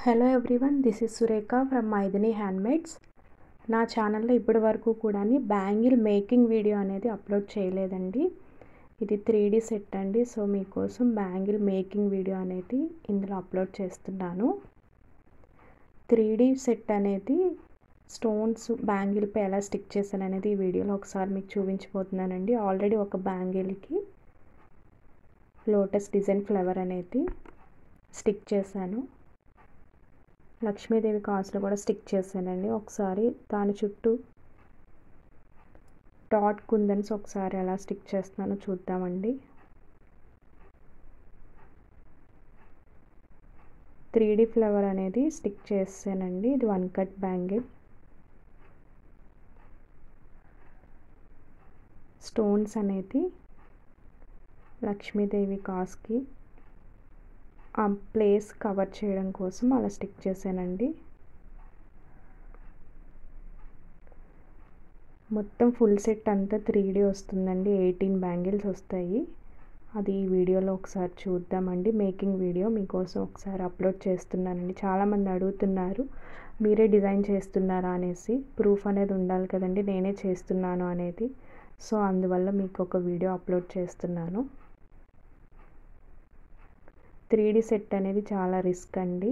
Hello everyone, this is Surekha from Maithili handmades. నా ఛానల్లో ఇప్పటి వరకు కూడా బ్యాంగిల్ మేకింగ్ వీడియో అనేది అప్లోడ్ చేయలేదండి. ఇది 3D సెట్ అండి. సో మీకోసం బ్యాంగిల్ మేకింగ్ వీడియో అనేది ఇందులో అప్లోడ్ చేస్తున్నాను. 3D సెట్ అనేది స్టోన్స్ బ్యాంగిల్పై ఎలా స్టిక్ చేశాను అనేది ఈ వీడియోలో ఒకసారి మీకు చూపించబోతున్నానండి. ఆల్రెడీ ఒక బ్యాంగిల్కి లోటస్ డిజైన్ ఫ్లవర్ అనేది స్టిక్ చేశాను. లక్ష్మీదేవి కాసులు కూడా స్టిక్ చేశానండి. ఒకసారి దాని చుట్టూ డాట్ కుందన్స్ ఒకసారి ఎలా స్టిక్ చేస్తున్నానో చూద్దామండి. 3D ఫ్లవర్ అనేది స్టిక్ చేసానండి. ఇది 1 కట్ బ్యాంగిల్. స్టోన్స్ అనేది లక్ష్మీదేవి కాసుకి ఆ ప్లేస్ కవర్ చేయడం కోసం అలా స్టిక్ చేశానండి. మొత్తం ఫుల్ సెట్ అంతా 3D వస్తుందండి. 18 బ్యాంగిల్స్ వస్తాయి. అది ఈ వీడియోలో ఒకసారి చూద్దామండి. మేకింగ్ వీడియో మీకోసం ఒకసారి అప్లోడ్ చేస్తున్నానండి. చాలామంది అడుగుతున్నారు, మీరే డిజైన్ చేస్తున్నారా అనేసి. ప్రూఫ్ అనేది ఉండాలి కదండి, నేనే చేస్తున్నాను అనేది. సో అందువల్ల మీకు ఒక వీడియో అప్లోడ్ చేస్తున్నాను. 3D సెట్ అనేది చాలా రిస్క్ అండి.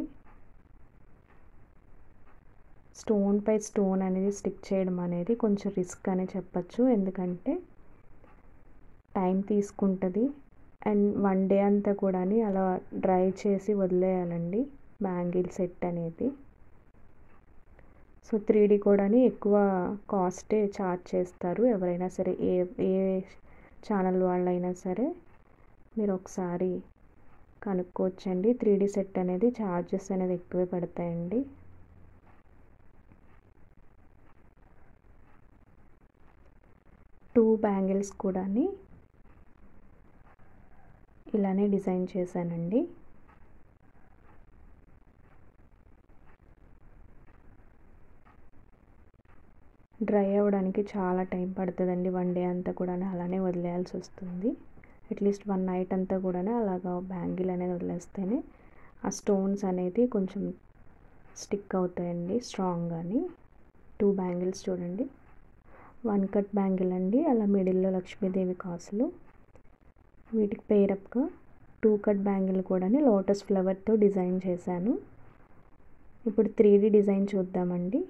స్టోన్ పై స్టోన్ అనేది స్టిక్ చేయడం అనేది కొంచెం రిస్క్ అనే చెప్పచ్చు. ఎందుకంటే టైం తీసుకుంటుంది అండ్ 1 డే అంతా కూడా అలా డ్రై చేసి వదిలేయాలండి బ్యాంగిల్ సెట్ అనేది. సో 3D కూడా ఎక్కువ కాస్టే ఛార్జ్ చేస్తారు ఎవరైనా సరే, ఏ ఛానల్ వాళ్ళైనా సరే మీరు ఒకసారి కనుక్కోవచ్చండి. 3D సెట్ అనేది ఛార్జెస్ అనేది ఎక్కువే పడతాయండి. టూ బ్యాంగిల్స్ కూడా ఇలానే డిజైన్ చేశానండి. డ్రై అవ్వడానికి చాలా టైం పడుతుందండి. 1 డే అంతా కూడా అలానే వదిలేయాల్సి వస్తుంది. అట్లీస్ట్ 1 నైట్ అంతా కూడా అలాగా బ్యాంగిల్ అనేది వదిలేస్తేనే ఆ స్టోన్స్ అనేది కొంచెం స్టిక్ అవుతాయండి స్ట్రాంగ్గాని. 2 బ్యాంగిల్స్ చూడండి. 1 కట్ బ్యాంగిల్ అండి. అలా మిడిల్లో లక్ష్మీదేవి కాసులు. వీటికి పేరప్గా 2 కట్ బ్యాంగిల్ కూడా లోటస్ ఫ్లవర్తో డిజైన్ చేశాను. ఇప్పుడు 3D డిజైన్ చూద్దామండి.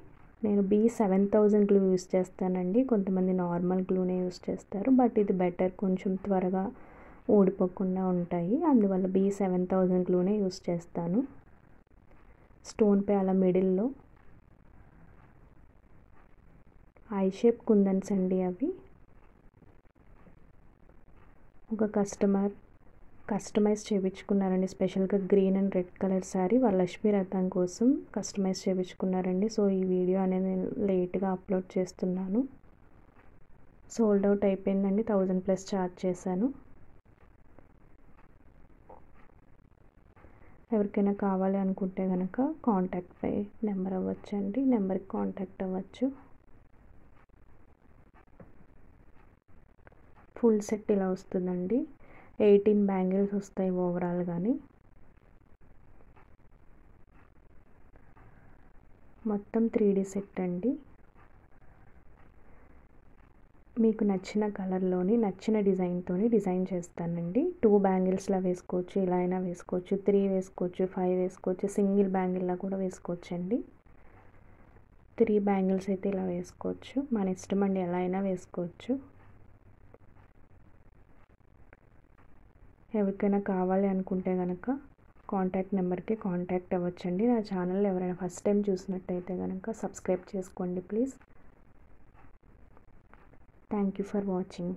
నేను B7000 గ్లూ యూస్ చేస్తానండి. కొంతమంది నార్మల్ గ్లూనే యూస్ చేస్తారు, బట్ ఇది బెటర్, కొంచెం త్వరగా ఊడిపోకుండా ఉంటాయి. అందువల్ల B7000 గ్లూనే యూస్ చేస్తాను. స్టోన్పై అలా మిడిల్లో ఐ షేప్ కుందన్స్ అండి. అవి ఒక కస్టమైజ్ చేయించుకున్నారండి. స్పెషల్గా green and red colour sari Varalakshmi వ్రతం కోసం కస్టమైజ్ చేయించుకున్నారండి. సో ఈ వీడియో అనేది నేను లేట్గా అప్లోడ్ చేస్తున్నాను. సోల్డ్ అవుట్ అయిపోయిందండి. 1000+ ఛార్జ్ చేశాను. ఎవరికైనా కావాలి అనుకుంటే కనుక కాంటాక్ట్ పై నెంబర్ అవ్వచ్చండి. నెంబర్కి కాంటాక్ట్ అవ్వచ్చు. ఫుల్ సెట్ ఇలా వస్తుందండి. 18 బ్యాంగిల్స్ వస్తాయి ఓవరాల్ కానీ. మొత్తం 3D సెట్ అండి. మీకు నచ్చిన కలర్లోని నచ్చిన డిజైన్తోని డిజైన్ చేస్తానండి. 2 బ్యాంగిల్స్లా వేసుకోవచ్చు, ఇలా అయినా వేసుకోవచ్చు, 3 వేసుకోవచ్చు, 5 వేసుకోవచ్చు, సింగిల్ బ్యాంగిల్లా కూడా వేసుకోవచ్చు అండి. 3 బ్యాంగిల్స్ అయితే ఇలా వేసుకోవచ్చు. మన ఇష్టం అండి, ఎలా అయినా వేసుకోవచ్చు. ఎవరికైనా కావాలి అనుకుంటే కనుక కాంటాక్ట్ నెంబర్కి కాంటాక్ట్ అవ్వచ్చండి. నా ఛానల్ ఎవరైనా ఫస్ట్ టైం చూసినట్టయితే కనుక సబ్స్క్రైబ్ చేసుకోండి please. Thank you for watching.